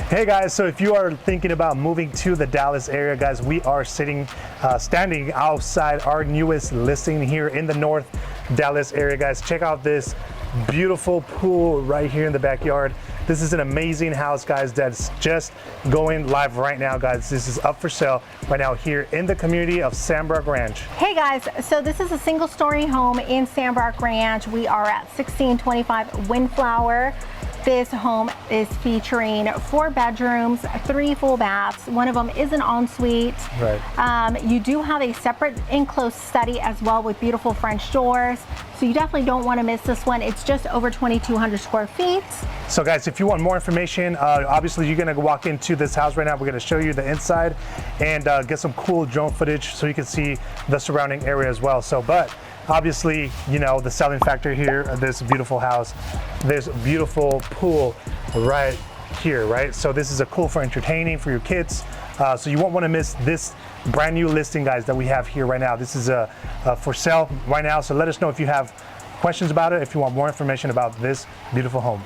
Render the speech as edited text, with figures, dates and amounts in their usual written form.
Hey guys, so if you are thinking about moving to the Dallas area, guys, we are standing outside our newest listing here in the North Dallas area, guys. Check out this beautiful pool right here in the backyard. This is an amazing house, guys, that's just going live right now, guys. This is up for sale right now here in the community of Sandbrock Ranch. Hey guys, so this is a single-story home in Sandbrock Ranch. We are at 1625 Windflower. This home is featuring 4 bedrooms, 3 full baths. One of them is an ensuite. Right. You do have a separate enclosed study as well with beautiful French doors. So you definitely don't want to miss this one. It's just over 2,200 square feet. So guys, if you want more information, obviously you're gonna walk into this house right now. We're gonna show you the inside and get some cool drone footage so you can see the surrounding area as well. But obviously, you know, the selling factor here of this beautiful house, this beautiful pool right here, right? So this is a cool for entertaining for your kids. So you won't want to miss this brand new listing, guys, that we have here right now. This is for sale right now. So let us know if you have questions about it, if you want more information about this beautiful home.